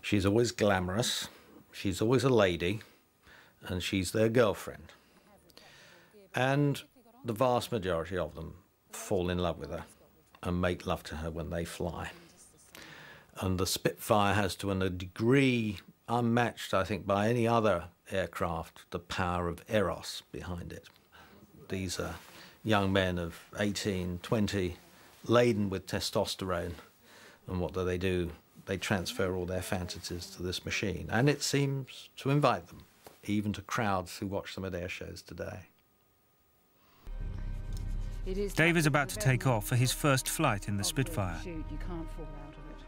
She's always glamorous, she's always a lady, and she's their girlfriend. And the vast majority of them fall in love with her and make love to her when they fly. And the Spitfire has, to a degree unmatched, I think, by any other aircraft, the power of eros behind it. These are young men of 18, 20, laden with testosterone, and what do? They transfer all their fantasies to this machine, and it seems to invite them, even to crowds who watch them at air shows today. Dave is about to take off for his first flight in the Spitfire.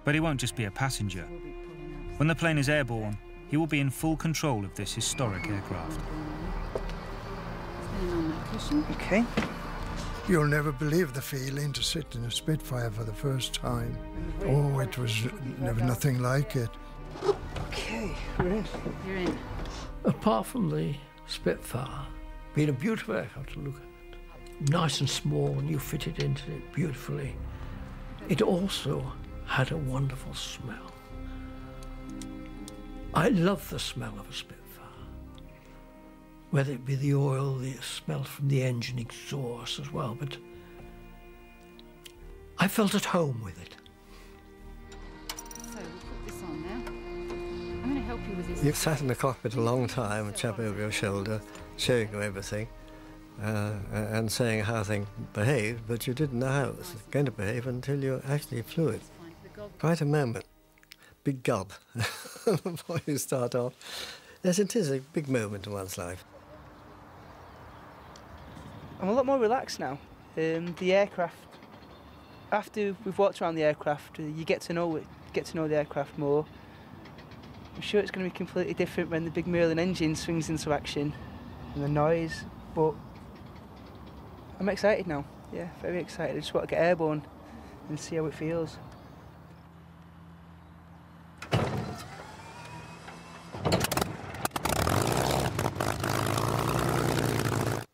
But he won't just be a passenger. When the plane is airborne, he will be in full control of this historic aircraft. Okay. You'll never believe the feeling to sit in a Spitfire for the first time. Oh, it was never nothing like it. Okay, we're in. You're in. Apart from the Spitfire being a beautiful aircraft to look at, nice and small, and you fitted into it beautifully, it also had a wonderful smell. I love the smell of a Spitfire. Whether it be the oil, the smell from the engine exhaust as well, but I felt at home with it. So we'll put this on now. I'm going to help you with this. You've sat in the cockpit a long time, a chap over your shoulder, showing you everything, and saying how things behaved, but you didn't know how it was going to behave until you actually flew it. Quite a moment. Big gulp before you start off. Yes, it is a big moment in one's life. I'm a lot more relaxed now. The aircraft, after we've walked around the aircraft, you get to know the aircraft more. I'm sure it's going to be completely different when the big Merlin engine swings into action and the noise, but I'm excited now. Yeah, very excited. I just want to get airborne and see how it feels.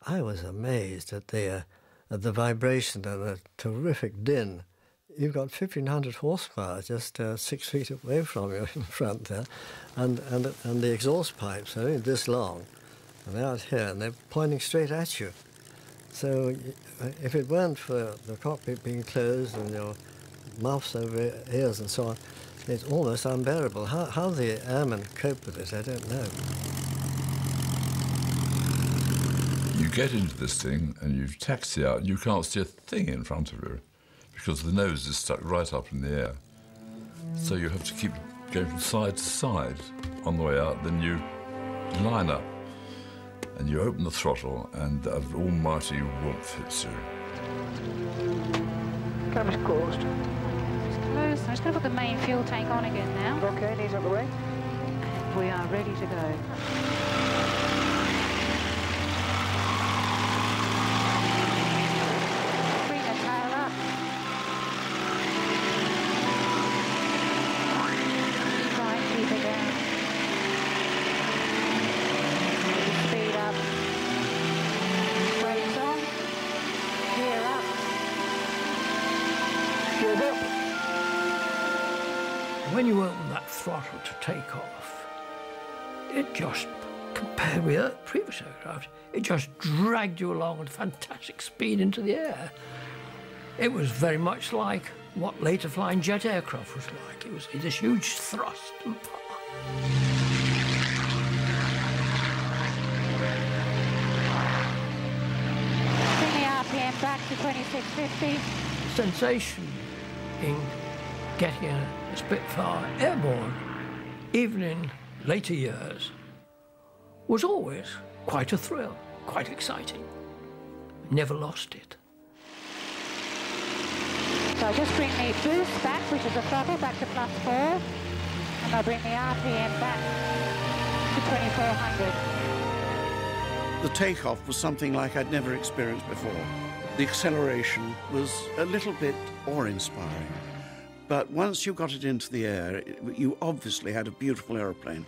I was amazed at the vibration and the terrific din. You've got 1,500 horsepower just 6 feet away from you in front there, and the exhaust pipes are only this long, and they're out here, and they're pointing straight at you. So if it weren't for the cockpit being closed and your mouths over ears and so on, it's almost unbearable. How the airmen cope with it, I don't know. You get into this thing and you taxi out and you can't see a thing in front of you because the nose is stuck right up in the air. So you have to keep going from side to side on the way out, then you line up and you open the throttle and the almighty warmth hits you. Camera's closed. It's closed. I'm just going to put the main fuel tank on again now. Okay, knees out the way. And we are ready to go. When you open that throttle to take off, it just, compared with previous aircraft, it just dragged you along at fantastic speed into the air. It was very much like what later flying jet aircraft was like. It was this huge thrust and power. Bring the RPM back to 2650. The sensation in getting a Spitfire airborne, even in later years, was always quite a thrill, quite exciting. Never lost it. So I'll just bring the boost back, which is the throttle, back to +4, and I'll bring the RPM back to 2400. The takeoff was something like I'd never experienced before. The acceleration was a little bit awe-inspiring. But once you got it into the air, you obviously had a beautiful aeroplane,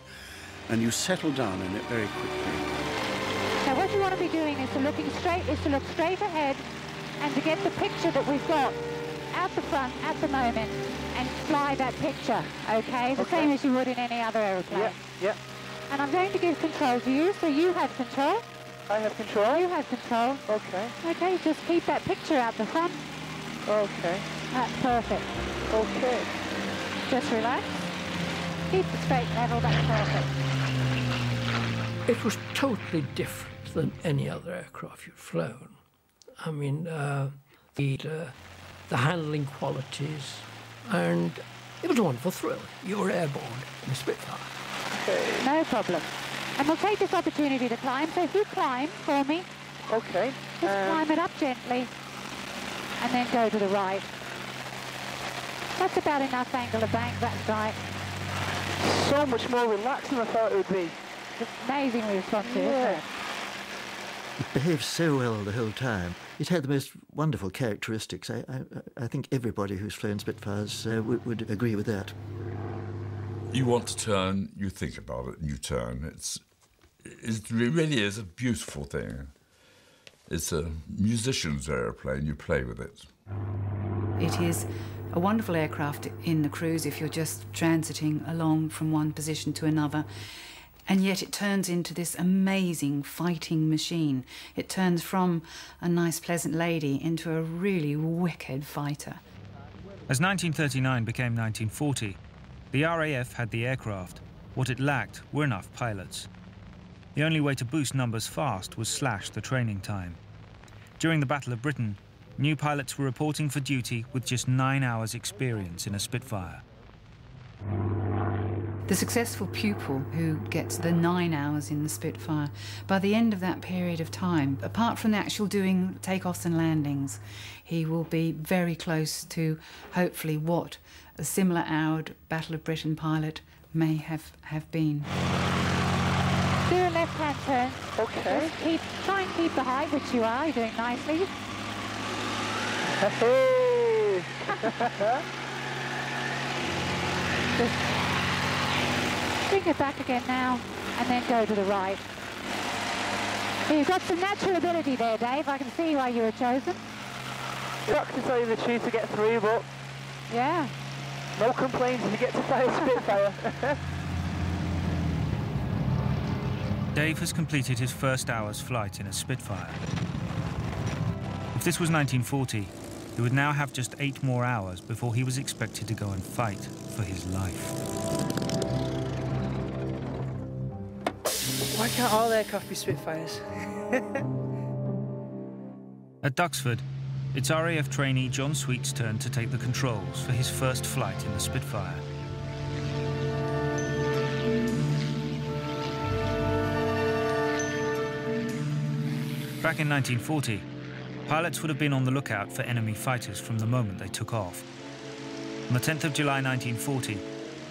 and you settled down in it very quickly. Now what you want to be doing is to look straight ahead, and to get the picture that we've got out the front at the moment and fly that picture, okay? The same as you would in any other aeroplane. Yeah, yeah. And I'm going to give control to you, so you have control. I have control? You have control. Okay. Okay, just keep that picture out the front. Okay. That's perfect. Okay. Just relax. Keep the straight level, that's perfect. It was totally different than any other aircraft you'd flown. I mean, the handling qualities, and it was a wonderful thrill. You were airborne in a Spitfire. Okay. No problem. And we'll take this opportunity to climb. So if you climb for me, Okay. just climb it up gently and then go to the right. That's about enough angle of bank, that's right. So much more relaxed than I thought it would be. Amazingly responsive, isn't Yeah. it? It behaved so well the whole time. It had the most wonderful characteristics. I think everybody who's flown Spitfires would agree with that. You want to turn, you think about it, and you turn. It really is a beautiful thing. It's a musician's aeroplane, you play with it. It is a wonderful aircraft in the cruise if you're just transiting along from one position to another. And yet it turns into this amazing fighting machine. It turns from a nice, pleasant lady into a really wicked fighter. As 1939 became 1940, the RAF had the aircraft. What it lacked were enough pilots. The only way to boost numbers fast was slash the training time. During the Battle of Britain, new pilots were reporting for duty with just 9 hours' experience in a Spitfire. The successful pupil who gets the 9 hours in the Spitfire, by the end of that period of time, apart from the actual doing takeoffs and landings, he will be very close to, hopefully, what a similar hour Battle of Britain pilot may have been. Do a left-hand turn. Okay. Just try and keep the height, which you are. You're doing nicely. Hey! Just bring it back again now, and then go to the right. You've got some natural ability there, Dave. I can see why you were chosen. Sucks to tell you the truth to get through, but Yeah. no complaints if you get to fly a Spitfire. Dave has completed his first hour's flight in a Spitfire. If this was 1940, he would now have just 8 more hours before he was expected to go and fight for his life. Why can't all aircraft be Spitfires? At Duxford, it's RAF trainee John Sweet's turn to take the controls for his first flight in the Spitfire. Back in 1940, pilots would have been on the lookout for enemy fighters from the moment they took off. On the 10th of July 1940,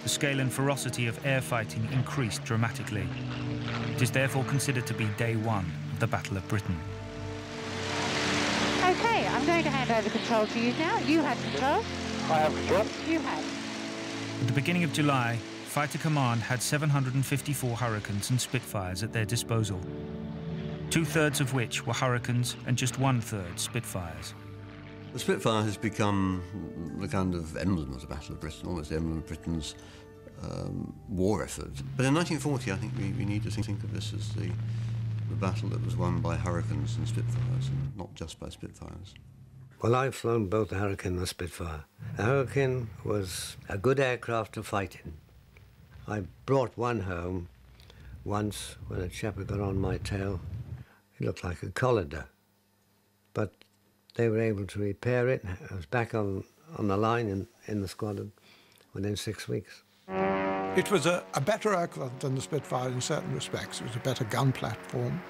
the scale and ferocity of air fighting increased dramatically. It is therefore considered to be day one of the Battle of Britain. Okay, I'm going to hand over control to you now. You have control. I have control. You have. At the beginning of July, Fighter Command had 754 Hurricanes and Spitfires at their disposal, 2/3 of which were Hurricanes and just 1/3 Spitfires. The Spitfire has become the kind of emblem of the Battle of Britain, almost the emblem of Britain's war effort. But in 1940, I think we need to think of this as the battle that was won by Hurricanes and Spitfires, and not just by Spitfires. Well, I've flown both the Hurricane and the Spitfire. The Hurricane was a good aircraft to fight in. I brought one home once when a chap had got on my tail. It looked like a colander. But they were able to repair it. I was back on the line in the squadron within 6 weeks. It was a better aircraft than the Spitfire in certain respects. It was a better gun platform,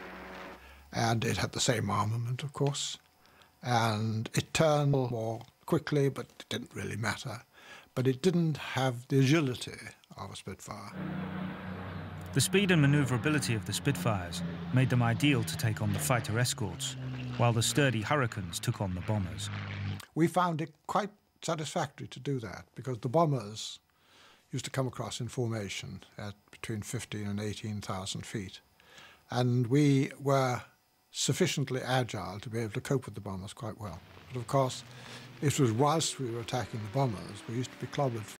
and it had the same armament, of course. And it turned more quickly, but it didn't really matter. But it didn't have the agility of a Spitfire. The speed and manoeuvrability of the Spitfires made them ideal to take on the fighter escorts, while the sturdy Hurricanes took on the bombers. We found it quite satisfactory to do that, because the bombers used to come across in formation at between 15 and 18,000 feet. And we were sufficiently agile to be able to cope with the bombers quite well. But of course, It was whilst we were attacking the bombers, we used to be clobbered